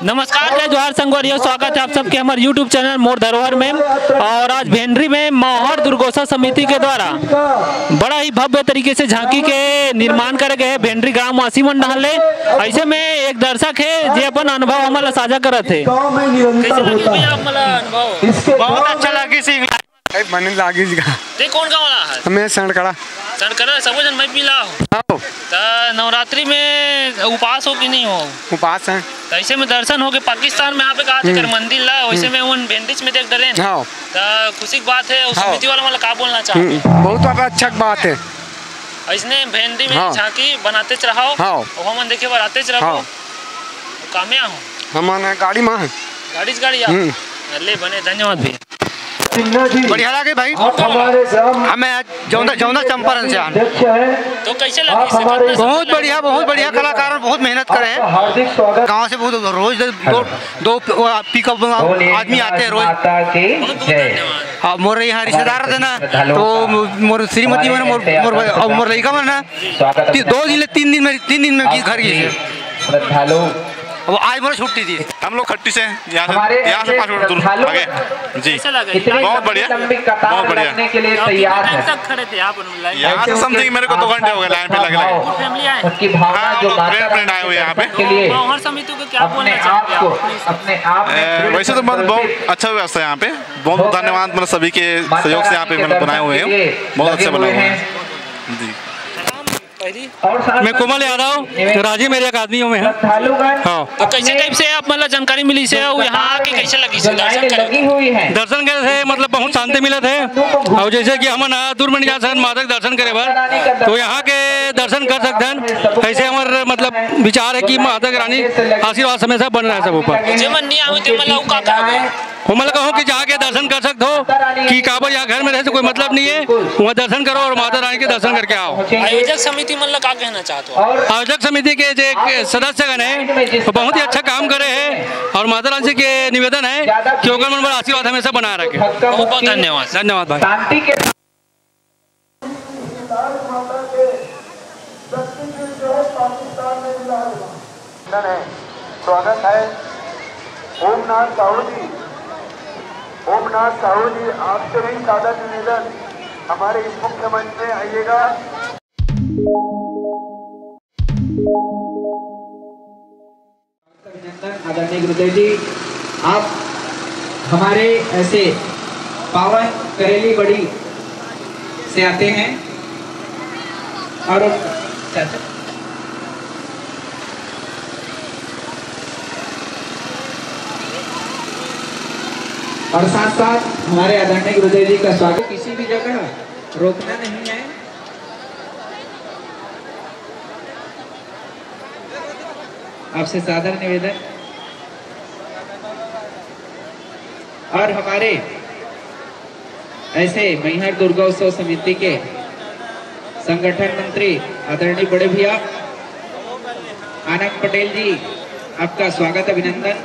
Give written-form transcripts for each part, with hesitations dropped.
नमस्कार, जय जोहार संगवारियों, स्वागत है आप सबके हमारे YouTube चैनल मोर धरोहर में। और आज भेंडरी में मौहर दुर्गोसा समिति के द्वारा बड़ा ही भव्य तरीके से झांकी के निर्माण करे गए भेंडरी ग्रामवासी मन डाले। ऐसे में एक दर्शक है जो अपन अनुभव हमारा साझा करत है। बहुत अच्छा लगी सी बने लागी जी का ते कौन गाँव वाला है? हमें सड़कड़ा सब जन मैं पीला हो नवरात्रि में उपास हो कि नहीं हो? उपास है। तो ऐसे में दर्शन हो के पाकिस्तान में यहाँ पे कहा थे मंदिर ला, वैसे में उन भेंडिच में देख डरे तो खुशी की बात है। उस समिति वाला मतलब का बोलना चाहते? बहुत अच्छा बात है। ऐसने भेंडी में झांकी बनाते रहो और हम देखे बनाते रहो। कामया हो हमारे गाड़ी में है गाड़ी ले बने। धन्यवाद भैया, बढ़िया लगे भाई। हमें जौना चंपारण से तो कैसे लगे? बहुत बढ़िया कलाकार बहुत मेहनत करे हैं। गांव से बहुत रोज दो पिकअप आदमी आते हैं रोज। हाँ, मोर यहाँ रिश्तेदार थे ना, तो मोर श्रीमती में मोर लड़का में ना 3 दिन में घर गई। वो आज मोर छुट्टी थी। हम लोग खट्टी से यहाँ से 5 मिनट दूर आगे जी। बहुत बढ़िया यहाँ से समथिंग मेरे को 2 घंटे हो गए लाइन पे लगे। फ्रेंड आए हुए यहाँ पे। वैसे तो बहुत अच्छा व्यवस्था है यहाँ पे। बहुत धन्यवाद मतलब सभी के सहयोग से यहाँ पे मतलब बनाए हुए हैं। बहुत अच्छे बनाए हुए हैं जी। मैं कोमल यादव, राजी मेरे एक आदमियों में है। हाँ। तो कैसे टाइप से आप मतलब जानकारी मिली से यहाँ आके कैसे लगी से दर्शन करे थे? मतलब बहुत शांति मिले थे। और जैसे कि हम दूर में जा सकते माता दर्शन करे बार, तो यहाँ के दर्शन कर सकते हैं। ऐसे हमारे मतलब विचार है कि माता रानी आशीर्वाद हमेशा बन रहा है सब ऊपर। मैं कहूँ कि जाके दर्शन कर सकते हो कि काबा यहाँ घर में रहे से कोई मतलब नहीं है। वहाँ दर्शन करो और माता रानी के दर्शन करके आओ। आयोजक समिति मतलब क्या कहना चाहते हो? आयोजक समिति के जो सदस्यगण है वो बहुत ही अच्छा काम करे हैं और माता रानी के निवेदन है कि उनका मन आशीर्वाद हमेशा बनाए रखे। बहुत बहुत धन्यवाद भाई। स्वागत है ओमनाथ साहू जी, आपसे भी सादा निवेदन, हमारे इस मुख्य मंच में आइएगा। अभिनंदन आदरणीय गुरुदेव जी, आप हमारे ऐसे पावन करेली बड़ी से आते हैं और साथ साथ हमारे आदरणीय गुरुदेव जी का स्वागत। किसी भी जगह रोकना नहीं है। आपसे सादर निवेदन। और हमारे ऐसे मैहर दुर्गोत्सव समिति के संगठन मंत्री आदरणीय बड़े भैया आनंद पटेल जी, आपका स्वागत अभिनंदन।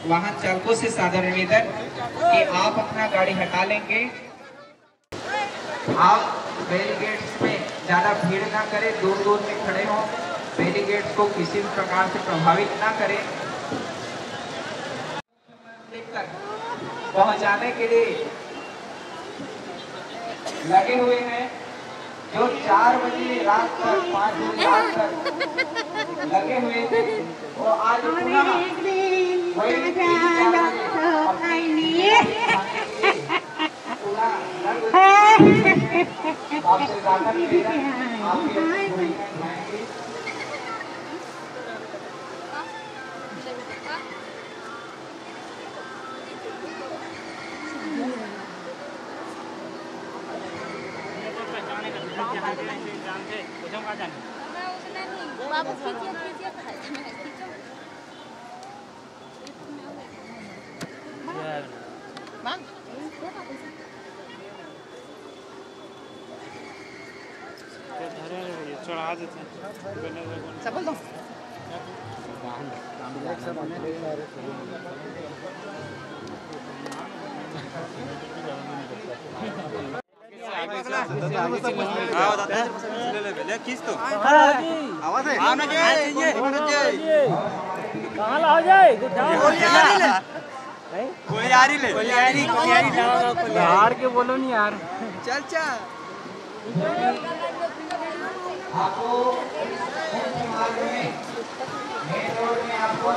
वाहन चालकों से सादर निवेदन कि आप अपना गाड़ी हटा लेंगे। आप बैरिकेड्स में ज्यादा भीड़ ना करें, दूर में खड़े हो। बैरिकेड्स को किसी भी प्रकार से प्रभावित ना करें। पहुंचाने के लिए लगे हुए हैं, जो 4 बजे रात तक 5 बजे रात तक लगे हुए थे, वो आज पुनः चढ़ा देते सब बोल दो कहाँ ला जाए यार के बोलो नहीं यार चल चल आपको मुख्य मार्ग में मेन रोड में आपको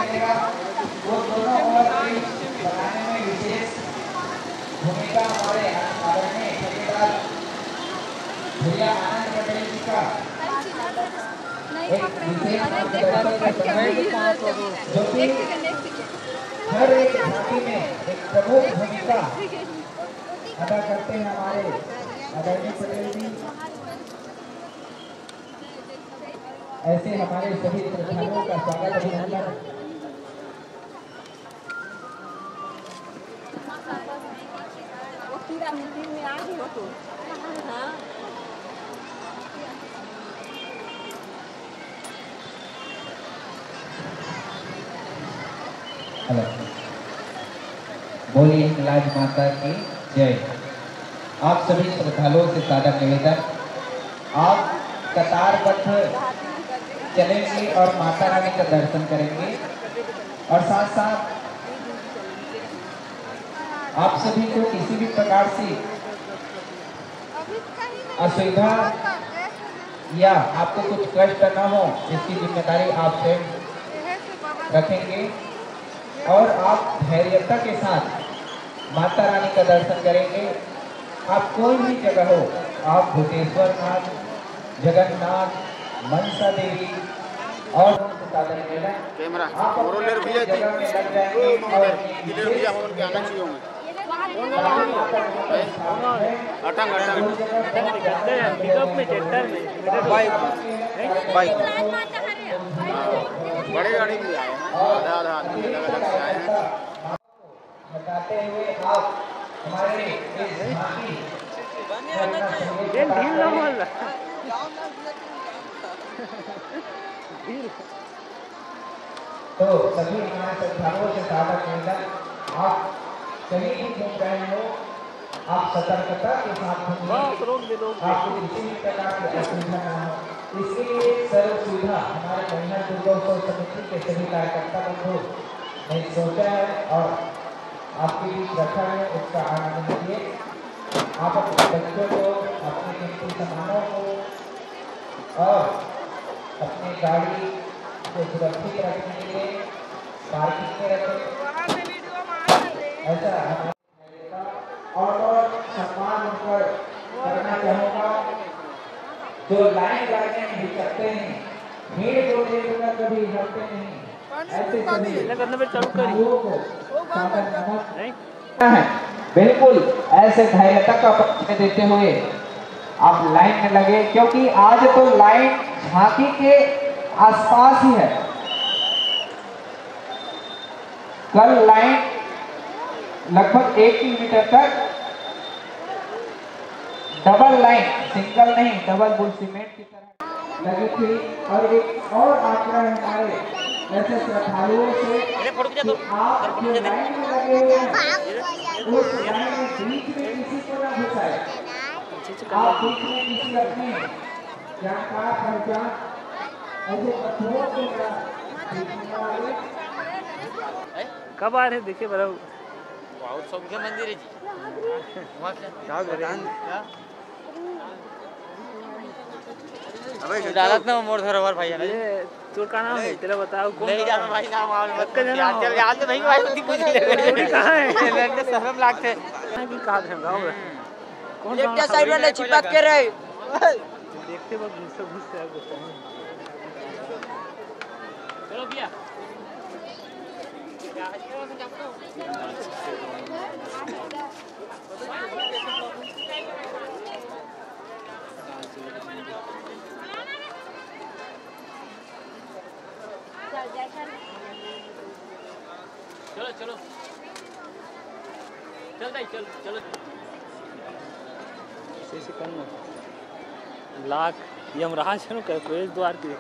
मिलेगा वो दोनों ओवरब्रिज बनाने में विशेष भूमिका हमारे आदरणीय ठेकेदार भैया आनंद पटेल जी का एक विशेष जो कि हर एक झांकी में एक प्रमुख भूमिका अदा करते हैं हमारे आदरणीय पटेल जी। ऐसे हमारे सभी श्रद्धालुओं का स्वागत अभिनंदन। हेलो, बोलिए हिंगलाज माता की जय। आप सभी श्रद्धालुओं से सादर निवेदन, आप कतारबद्ध चलेंगे और माता रानी का दर्शन करेंगे और साथ साथ आप सभी को किसी भी प्रकार से असुविधा या आपको कुछ कष्ट न हो इसकी जिम्मेदारी आप स्वयं रखेंगे और आप धैर्यता के साथ माता रानी का दर्शन करेंगे। आप कोई भी जगह हो, आप भूतेश्वर नाथ, जगन्नाथ, मनसा देवी और कैमरा आप जगह में लग जाएंगे और बड़े गाड़ी भी आए हैं, आधा आधा आदमी अलग अलग से आए हैं। बताते हुए आप हमारे इस झांकी तो सभी हमारे श्रद्धालुओं से सादर निवेदन, आप कहीं भी घूम रहे हो, आप सतर्कता के साथ घूमिए, आपको किसी भी प्रकार की असुविधा न हो। इसके लिए सर्व सुविधा हमारे महिला दुर्गोत्सव समिति के सभी कार्यकर्ता बंधु ने सोचा है और आपके बीच रखा है, उसका आनंद लीजिए। आप अपने बच्चों को, अपने कीमती सामानों को और अपनी गाड़ी को सुरक्षित रखने के लिए पार्किंग में रखें। ऐसा और सम्मान उनपर करना चाहूँगा जो लाइन लगने में हिचकते हैं, भीड़ को देखकर कभी हटते नहीं, ऐसे सभी लोगों को सादर नमन है। बिल्कुल ऐसे धैर्यता का परिचय देते हुए आप लाइन में लगे, क्योंकि आज तो लाइन झांकी के आसपास ही है। कल लाइन लगभग 1 किलोमीटर तक डबल लाइन, सिंगल नहीं डबल बुल सीमेंट की तरह लगी थी। और एक और आग्रह है हमारे ऐसे श्रद्धालुओं से कि आप जो लाइन में लगे हुए हैं उस लाइन में बीच में किसी को ना घुसाए। आप बीच में किसी अपने जानकार पहचान ऐसे पत्थरों को कब आ रहे देखिए बड़ा सौख्य मंदिर है जी। अबे डालत ना मोर धरोहर भाई है। ये तोर का नाम है तेरा बताओ कौन नहीं जान भाई नाम आवे मत कर चल याद तो नहीं भाई खुद पूछ ले कहां है लड़के शर्म लागते की का है गांव में कौन लेफ्ट साइड वाले चिपक के रहे देखते वक्त घुस से चलो भैया चलो चलो चल भाई चल चलो से करना ब्लॉक यमराज प्रवेश द्वार के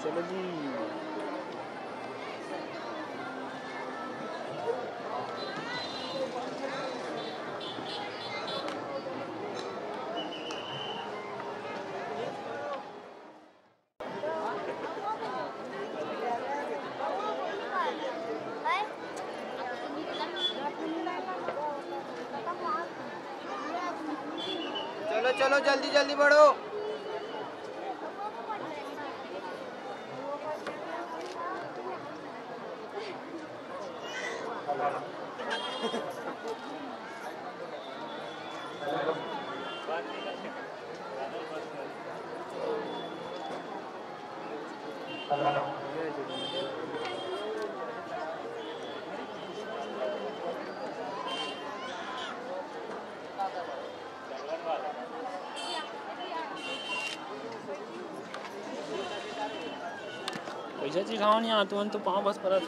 चलो जी। चलो चलो जल्दी जल्दी बढ़ो। पैसा जी खाओ नहीं आते तो पाँव बस पड़ा था।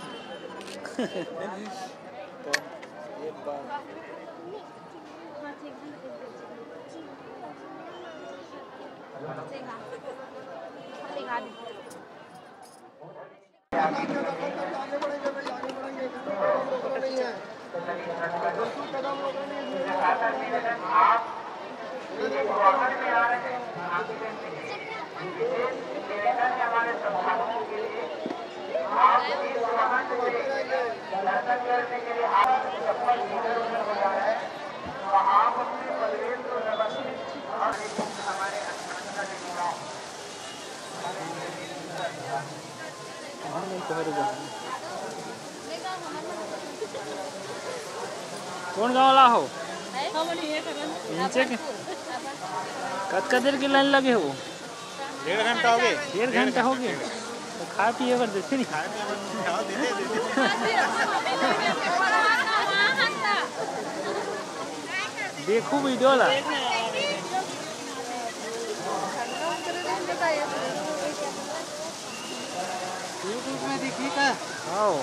कौन गाँव वाला हो? नीचे के कद देर की लाइन लगे हो? 1.5 घंटा हो गए। 1.5 घंटा हो गया तो खा पिए कर देते नहीं। देखो वीडियो ला यूट्यूब में देखी का। आओ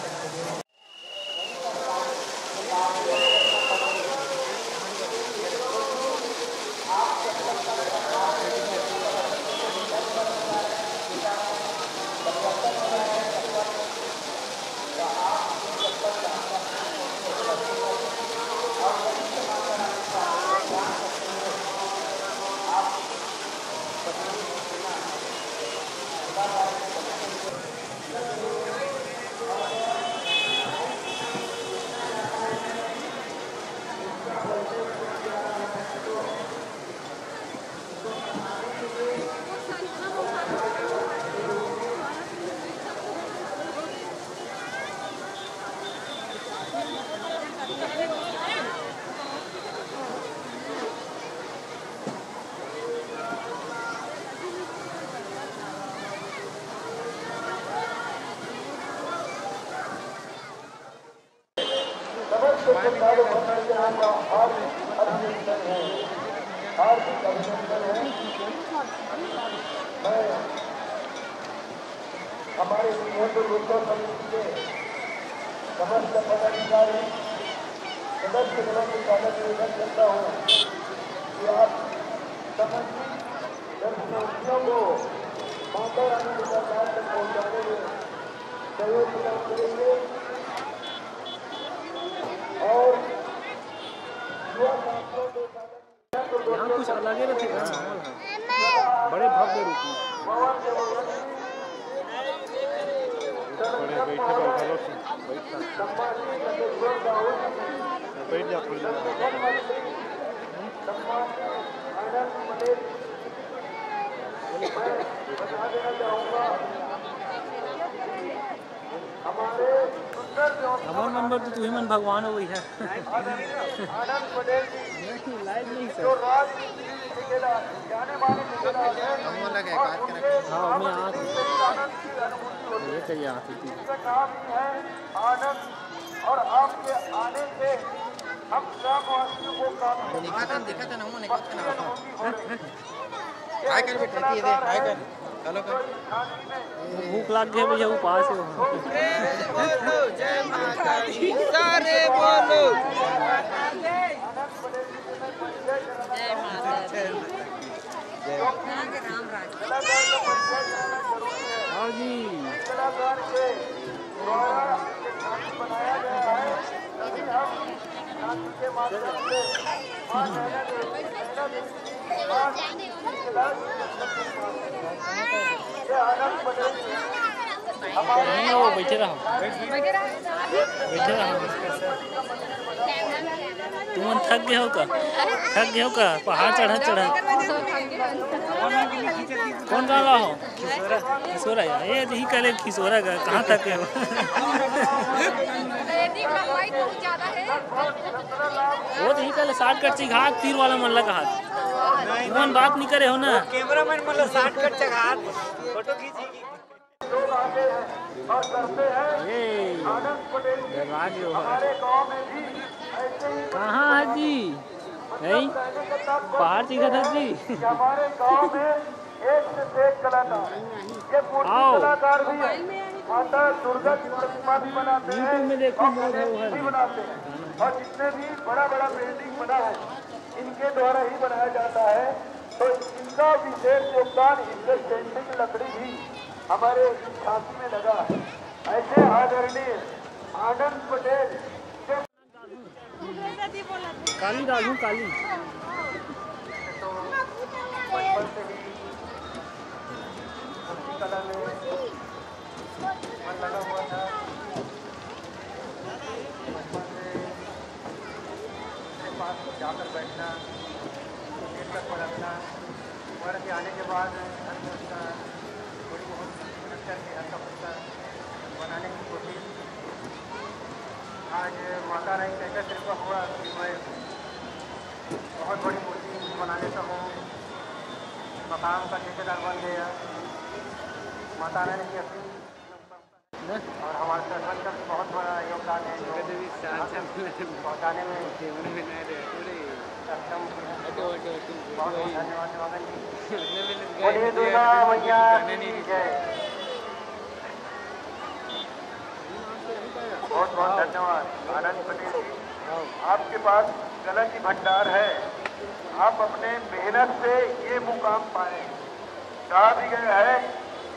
हमारे दुर्गोत्सव समिति के समस्त पदाधिकारी सदस्य गणों के स्वागत निवेदन करता हूँ कि आप समस्त दर्शनार्थियों को माता रानी के दरबार तक पहुँचाने में सहयोग प्रदान करेंगे और युवा छात्रों के यहाँ कुछ अलग ही रहते बड़े भव्य रूप में बैठ जा थोड़ी देर। हमारा नंबर तो तुम्हें मन भगवान हो गई है। लाइव नहीं सर। हाँ मैं आ ये चाहिए आती थी। आनंद और आपके आने से हम ग्रामवासियों को काफी दिखा था ना वो निकल ना काय कर बेटा ये दे काय कर चलो कर भूख लग गई भैया वो पास है बोलो जय माता दी सारे बोलो जय माता हाँ जी कलाकार के द्वारा बनाया गया है। तभी हम शांति के माध्यम से आनंद पटेल वो बैठे रहो तुम थक गए हो का पहाड़ चढ़ा कौन गा रहा हो खिसोरा यार ये यही कह खिसोरा का कहाँ तक है वो यही कह साठ कट ची घाट तीर वाला मन लगा हाथ तुम बात नहीं करे हो ना कैमरामैन मतलब 60 कट चघात फोटो खींचेगी लोग आते हैं और करते हैं। आनंद पटेल हमारे गांव में भी ऐसे ही कहाँ है जी नहीं पहाड़ चीखा था जी हमारे गांव में एक से एक कलाकार ये मूर्ति कलाकार भी है। माता दुर्गा की प्रतिमा भी बनाते हैं और गणेश भी बनाते हैं और जितने भी बड़ा बिल्डिंग बना है इनके द्वारा ही बनाया जाता है। तो इनका विशेष योगदान इनके पेंटिंग लकड़ी भी हमारे झांसी में लगा है। ऐसे आदरणीय आनंद पटेल काली डालू काली तो बचपन से ही कला में मन लगा हुआ था। बचपन से पास जाकर बैठना देर तक पढ़ना वर्ग के आने के बाद थोड़ी बहुत मेहनत करके हल्का फुल्का बनाने की कोशिश। आज माता रानी का कृपा हुआ कि मैं बहुत बड़ी मूर्ति बना लेता हूँ, मकाम का ठेकेदार बन गया। माता रानी की अपनी और हमारे सरपंच का बहुत बड़ा योगदान है पहुँचाने में सक्षम। बहुत धन्यवाद मगन जी। बोलिए दुर्गा मैया की जय। बहुत धन्यवाद आनंद पटेल जी। आपके पास कला की भंडार है। आप अपने मेहनत से ये मुकाम पाए। कहा भी गया है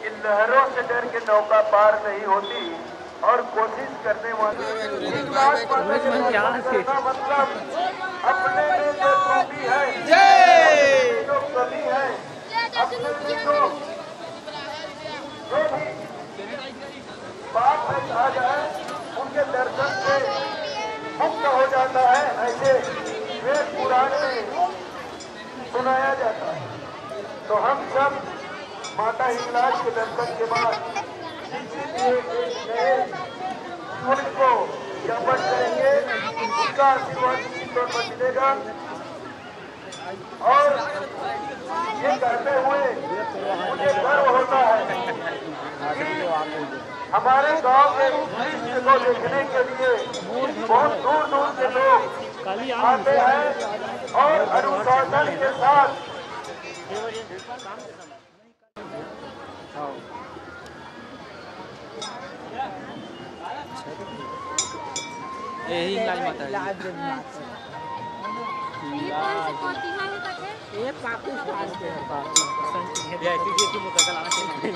कि लहरों से डर के नौका पार नहीं होती और कोशिश करने वाले मतलब अपने में जो खूबी है जो कमी है अपने में जो भी बात है कहा जाए उनके दर्शन से मुक्त हो जाता है। ऐसे वेद पुराण में सुनाया जाता है। तो हम सब माता हिंगलाज के दर्शन के बाद किसी भी नए सूर्य को ज्ञापन करेंगे उसका आशीर्वाद इसी तौर पर मिलेगा। और ये करते हुए मुझे गर्व होता है कि हमारे गांव के उस दृश्य को देखने के लिए बहुत दूर से लोग आते हैं और अनुशासन के साथ यही लाल माता है। ये पापू पास के ये की मुकदमा आते हैं।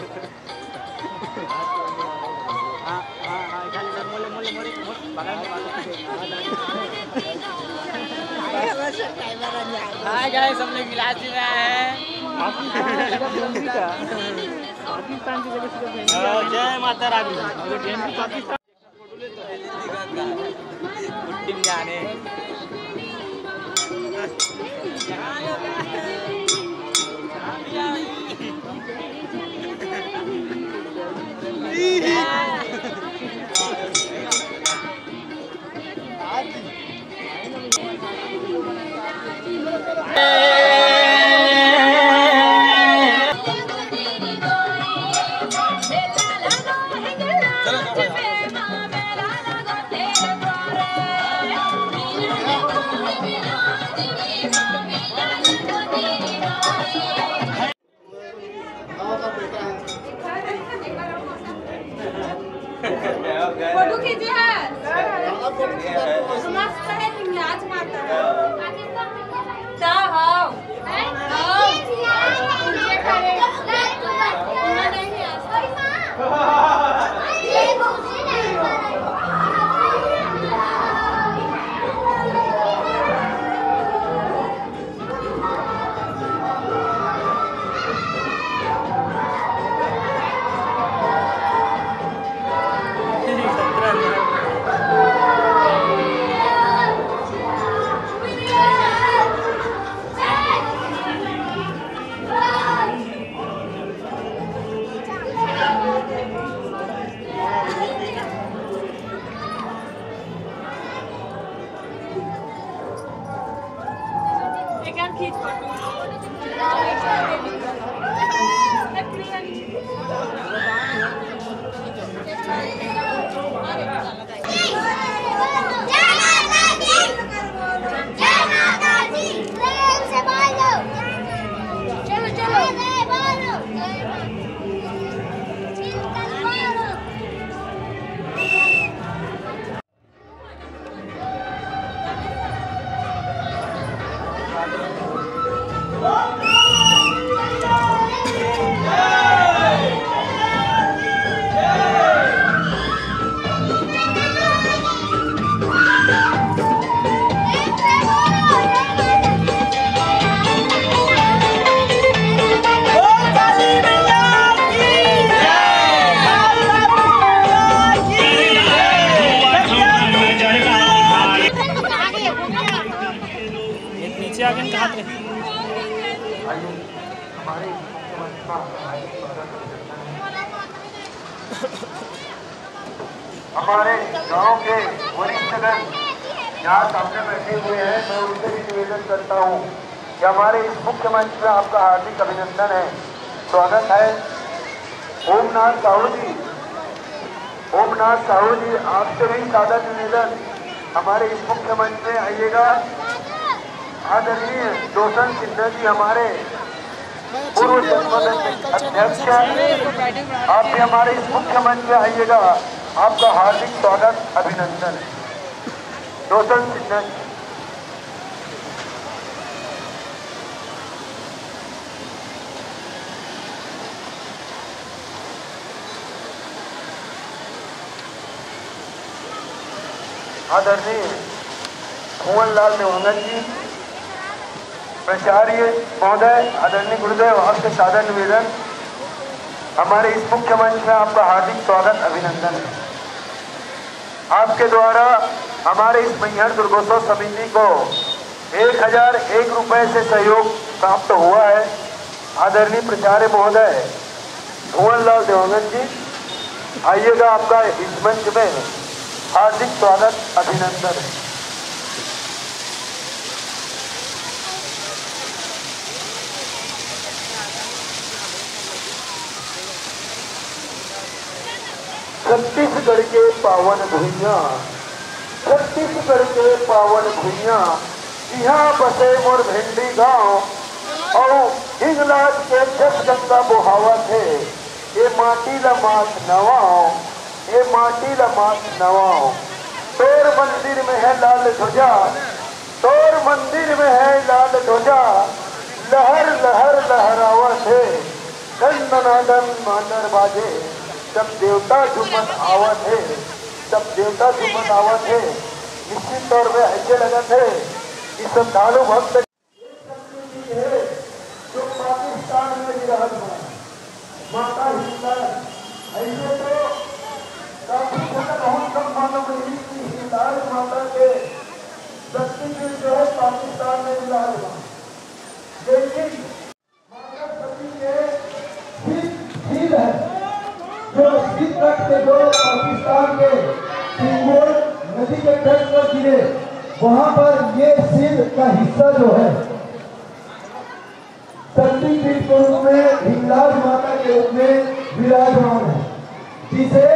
हां खाली मोले बगल में हां गाइस हम लोग गिलासी में आए हैं पाकिस्तान की जगह से जय माता रानी पाकिस्तान टीम जाने फोटो खींचे हैं मस्त है आज माता ता हां हमारे गांव के वरिष्ठजन यहाँ सामने बैठे हुए हैं, मैं उनसे भी निवेदन करता हूँ कि हमारे इस मुख्य मंच में आपका हार्दिक अभिनंदन है, स्वागत है। ओमनाथ साहू जी आपसे भी सादर निवेदन, हमारे इस मुख्य मंच में आइएगा। आदरणीय रोशन सिन्हा जी हमारे पूर्व जनपद अध्यक्ष, आप भी हमारे इस मुख्य मंच में आइएगा, आपका हार्दिक स्वागत अभिनंदन है। रोशन सिन्हा जी। आदरणीय कुंवरलाल देवांगन जी, प्राचार्य महोदय, आदरणीय गुरुदेव, आपसे सादर निवेदन, हमारे इस मुख्य मंच में आपका हार्दिक स्वागत अभिनंदन है। आपके द्वारा हमारे इस मैहर दुर्गोत्सव समिति को 1001 रुपये से सहयोग प्राप्त हुआ है। आदरणीय प्राचार्य महोदय कुंवरलाल देवांगन जी, आइएगा, आपका इस मंच में हार्दिक स्वागत अभिनंदन है। छत्तीसगढ़ के पावन भुइयां, छत्तीसगढ़ के पावन भुइयां, यहाँ बसे मोर भेंडी गांव और हिंगलाज के 10 गंगा बुहावा थे। ये माटी ला मात नवाओ, ये माटी ला मात नवाओ। तोर मंदिर में है लाल ध्वजा, तोर मंदिर में है लाल ध्वजा, लहर लहर लहरावत है, दंडनादन मांडर बाजे, जब देवता झुमन आवत है, जब देवता झुमन आवत है। निश्चित तौर पे ऐसे लगत है कि श्रद्धालु भक्त है जो पाकिस्तान में विराज है, माता हिंदा। ऐसे तो काफी जगह बहुत कम मालूम है कि हिंदाज माता के शक्तिपीठ जो है पाकिस्तान में विराज है, लेकिन माता सती के हिल है जो स्थित के जो पाकिस्तान के सिंगोल नदी के तट पर गिरे, वहां पर ये सिंध का हिस्सा जो है शक्तिपीठ के रूप में हिंगलाज माता के रूप में विराजमान है, जिसे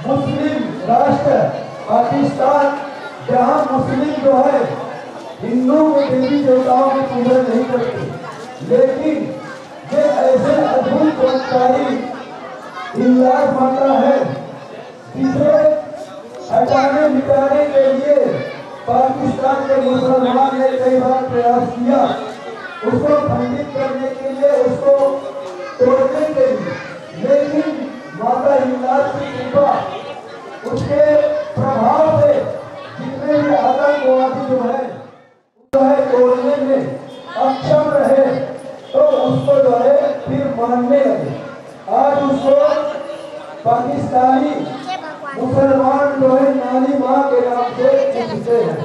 मुस्लिम राष्ट्र पाकिस्तान, जहां मुस्लिम जो है हिंदू के देवी देवताओं की पूजा नहीं करते, लेकिन ये ऐसे अद्भुत चमत्कारी हिंगलाज माता है जिसे हटाने मिटाने के लिए पाकिस्तान के मुसलमान ने कई बार प्रयास किया, उसको खंडित करने के लिए, उसको तोड़ने के लिए, लेकिन माता हिंगलाज की कृपा, उसके प्रभाव से जितने भी आतंकवादी जो है तोड़ने में अक्षम रहे, तो उसको जो है फिर मानने लगे। आज उसको पाकिस्तानी मुसलमान जो है नानी माँ के नाम से पूछते हैं,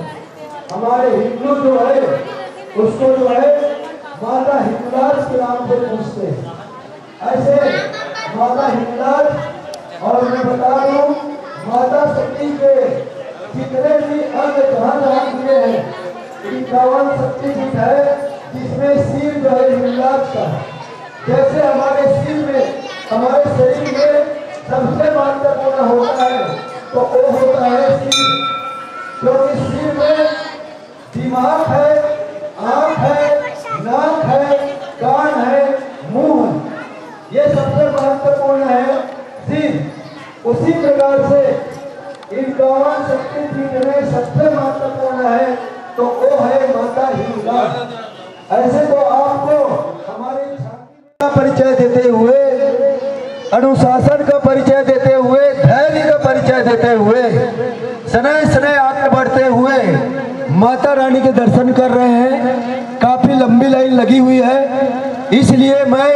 हमारे हिंदू जो है उसको जो है माता हिंगलाज के नाम से पूछते हैं। ऐसे माता हिंगलाज, और मैं बता दूं माता सती के जितने भी अंग जहाँ जहाँ गिरे हैं, 51 शक्तिपीठ है, इसमें सिर जो है हिंगलाज का है। जैसे हमारे सिर में, हमारे शरीर में सबसे महत्वपूर्ण होता है तो वो होता है सिर, क्योंकि सिर में दिमाग है, आँख है, नाक है, कान है, मुंह है, ये सबसे महत्वपूर्ण है सिर। उसी प्रकार से इन 51 शक्तिपीठ में सबसे महत्वपूर्ण है तो वो है माता हिंगलाज। ऐसे तो आपको हमारे का परिचय देते हुए, अनुशासन का परिचय देते हुए, धैर्य का परिचय देते हुए, शनय शनय आगे बढ़ते हुए माता रानी के दर्शन कर रहे हैं। काफी लंबी लाइन लगी हुई है, इसलिए मैं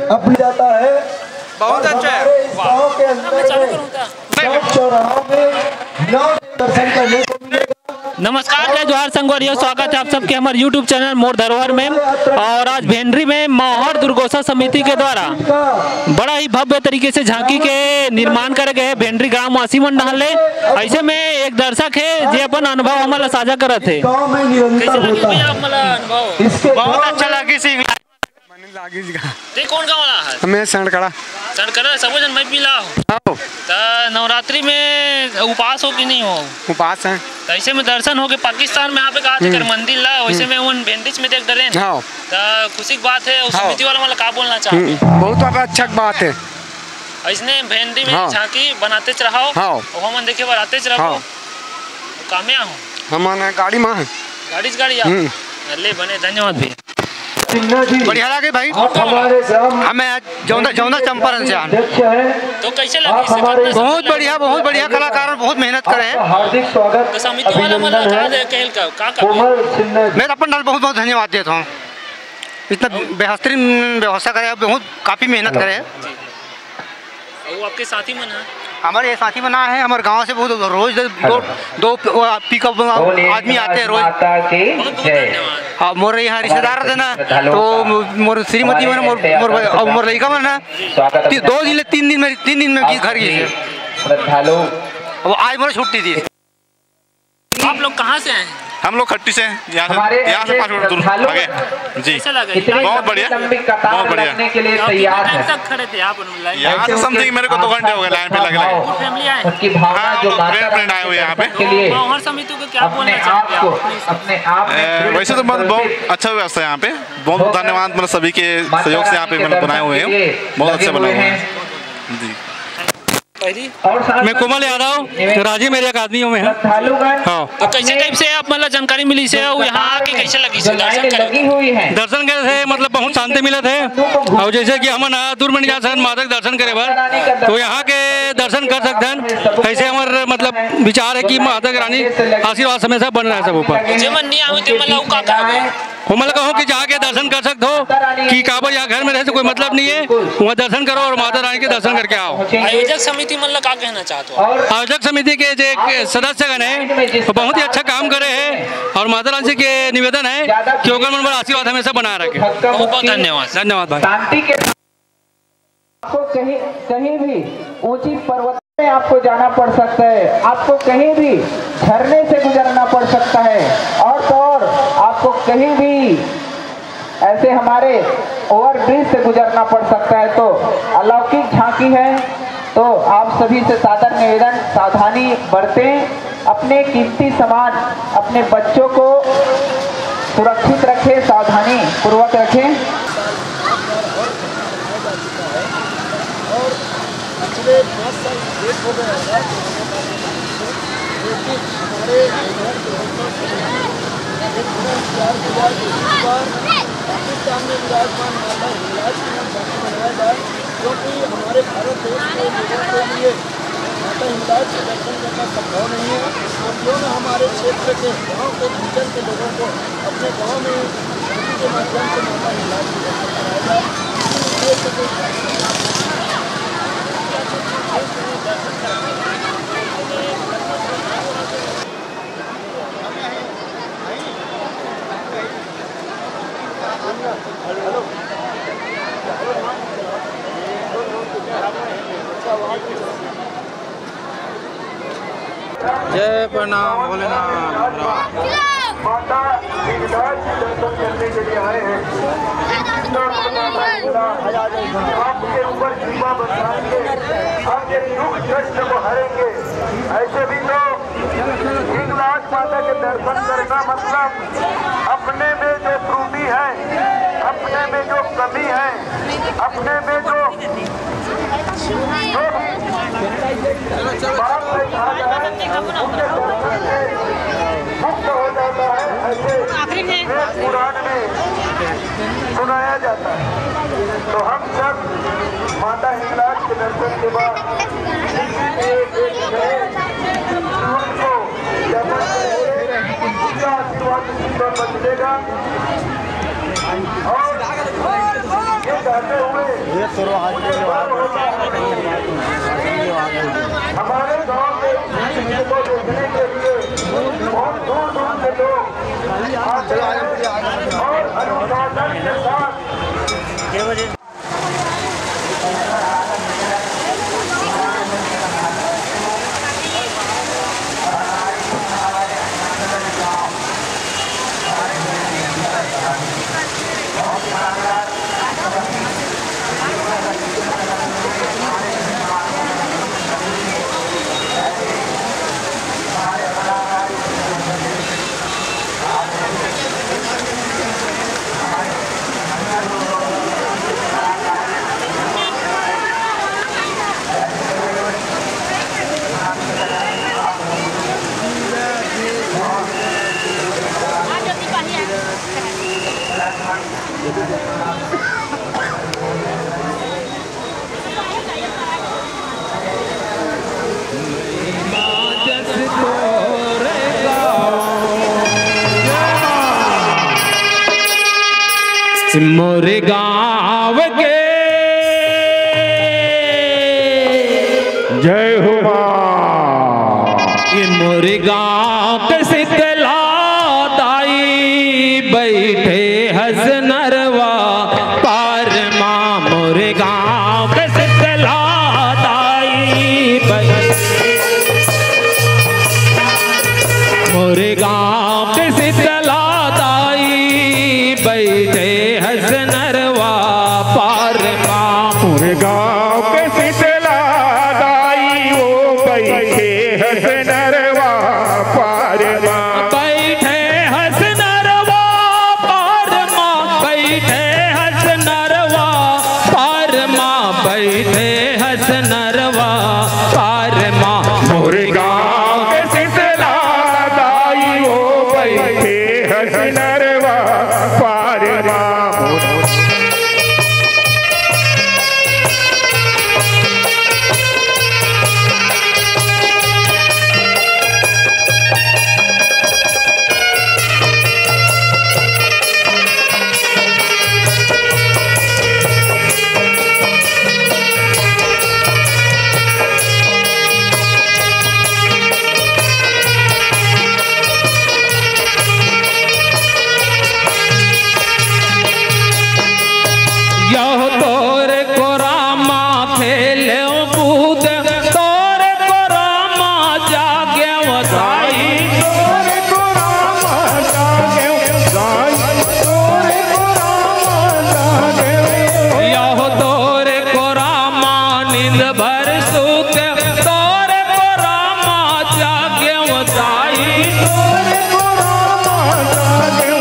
अपनी जाता है बहुत अच्छा है। गाँव के अंदर में चौराहों में 9 दर्शन करने को मिलेगा। नमस्कार, जय जोहार संगवारियों, स्वागत है आप सबके हमारे YouTube चैनल मोर धरोहर में। और आज भेंडरी में मौहर दुर्गोसा समिति के द्वारा बड़ा ही भव्य तरीके से झांकी के निर्माण करे गए भेंडरी ग्रामवासी मन डाले। ऐसे में एक दर्शक है जो अपन अनुभव हमारा साझा करत है। गाँव में निरंतर होता है। इसके बहुत अच्छा लगी सी ते कौन गाँव वाला है? हमें सड़कड़ा सड़कड़ा सबो जन मैं मिला हो। नवरात्रि में उपास हो कि नहीं हो? उपास है। तो ऐसे में दर्शन हो के पाकिस्तान में यहाँ पे कहा कर मंदिर ला, वैसे में उन भेंडरी में देख डरे। हाँ। तो खुशी की बात है। उस समिति वाला मतलब क्या बोलना चाहते? बहुत अच्छा बात है। ऐसने भेंडरी में झांकी बनाते रहो, वो मन देखे बनाते रहो। कामया हो हमारे गाड़ी में गाड़ी ले बने। धन्यवाद भैया, बढ़िया लगे भाई। हमें जौना चंपारण से आने तो कैसे लगे? बहुत बढ़िया कलाकार बहुत मेहनत करे हैं। हार्दिक स्वागत। तो समिति वाला मतलब का मैं अपन डाल बहुत धन्यवाद देता हूँ। इतना बेहतरीन व्यवस्था करे, बहुत काफी मेहनत करे। वो आपके साथी मन है? हमारे साथी बना है, हमारे गांव से बहुत रोज दो पिकअप आदमी आते हैं रोज। हाँ, मोर यहाँ रिश्तेदार थे ना, तो मोर श्रीमती मन मोर लड़का मन ना 2 दिन 3 दिन में घर गए। वो आज मोर छुट्टी थी। आप लोग कहाँ से आए? हम लोग खट्टी से, यहाँ से 5 मिनट दूर आगे जी। बहुत बढ़िया, बहुत बढ़िया। के लिए तैयार है। तक खड़े थे आप यहाँ से समथिंग मेरे को 2 घंटे हो गए लाइन पे लगे। फैमिली आए? उसकी भावना जो फ्रेंड आए हुए यहाँ पे के लिए मौहर समिति को क्या बोलना चाहते हैं अपने आप में? वैसे तो बहुत अच्छा व्यवस्था है यहाँ पे। बहुत धन्यवाद मतलब सभी के सहयोग से यहाँ पे मतलब बनाए हुए हैं, बहुत अच्छे बनाए हुए हैं जी। मैं कोमल यादव, राजी मेरे एक आदमियों में है। हाँ। तो कैसे टाइप से आप मतलब जानकारी मिली से यहाँ आके कैसे लगी से दर्शन करे थे, मतलब बहुत शांति मिले थे। और जैसे कि हम दूर में जा सकते माता के दर्शन करे बार, तो यहाँ के दर्शन कर सकते हैं। ऐसे हमारे मतलब विचार है कि माता की रानी आशीर्वाद हमेशा बन रहा है सब ऊपर। मैं कहूँ कि जाके दर्शन कर सकते हो कि काबा यहाँ घर में रहे से कोई मतलब नहीं है, वहाँ दर्शन करो और माता रानी के दर्शन करके आओ। आयोजक समिति मतलब क्या कहना चाहते हो? आयोजक समिति के जो सदस्यगण है वो बहुत ही अच्छा काम करे हैं और माता रानी के निवेदन है कि उनका मन आशीर्वाद हमेशा बनाए रखे। बहुत धन्यवाद भाई। शांति के आपको कहीं भी ऊंची पर्वत में आपको जाना पड़ सकता है, आपको कहीं भी झरने से गुजरना पड़ सकता है, और तो और आपको कहीं भी ऐसे हमारे ओवरब्रिज से गुजरना पड़ सकता है। तो अलौकिक झांकी है, तो आप सभी से सादर निवेदन, सावधानी बरतें, अपने कीमती सामान अपने बच्चों को सुरक्षित रखें, सावधानी पूर्वक रखें। पिछले 10 साल लेट हो गया है, लेकिन हमारे पाकिस्तान में विराजमान माता हिंगलाज की झांकी बनाया जाए, क्योंकि हमारे भारत देश के लोगों के लिए माता हिंगलाज के दर्शन करना संभव नहीं है। और क्यों न हमारे क्षेत्र के गाँव के अंचल के लोगों को अपने गाँव में झांकी के माध्यम से माता हिंगलाज के दर्शन कराया जाए। जय प्रणाम भोलेनाथ। माता हिंगलाज के दर्शन करने के लिए आए हैं। आपके ऊपर सीमा बसाएंगे, आपके दुख कष्ट को हरेंगे। ऐसे भी तो हिंगलाज माता के दर्शन करना मतलब अपने में जो त्रुटि है, अपने में जो कमी है, अपने में जो बात नहीं कहा जाए उनके दर्शन से मुक्त हो जाता है। ऐसे पुराण में सुनाया जाता है। तो हम सब माता हिंगलाज के दर्शन के बाद उनको उनका आशीर्वाद बदलेगा और ये कहते हुए हमारे गांव के को देखने के लिए बहुत दूर दूर से लोग आते हैं और अनुशासन के साथ मोरे गाँव के जय हो ये मोरे गाँव के शीतला दाई बैठे हस नरवा पार माँ। मोरे गाँव के शीतला दाई मोरे गाँव के शीतला दाई बैठे हस नरवा पार माँ। पूरे गाँव के शीतला दाई वो बैठे हस नरवा पार माँ। बैठे हस नरवा पार माँ, बैठे हस नरवा पार माँ, बैठे हस नरवा पार माँ। पूरे गाँव के शीतला दाई वो बैठे हस नरवा पार माँ। यह तोरे को रामा खेले कूद, तोरे को रामा जागे वधाई, तोरे को रामा जागे वधाई, तोरे को रामा जागे। यह तोरे को रामा नींद भर सुत, तोरे को रामा जागे वधाई, तोरे को रामा जागे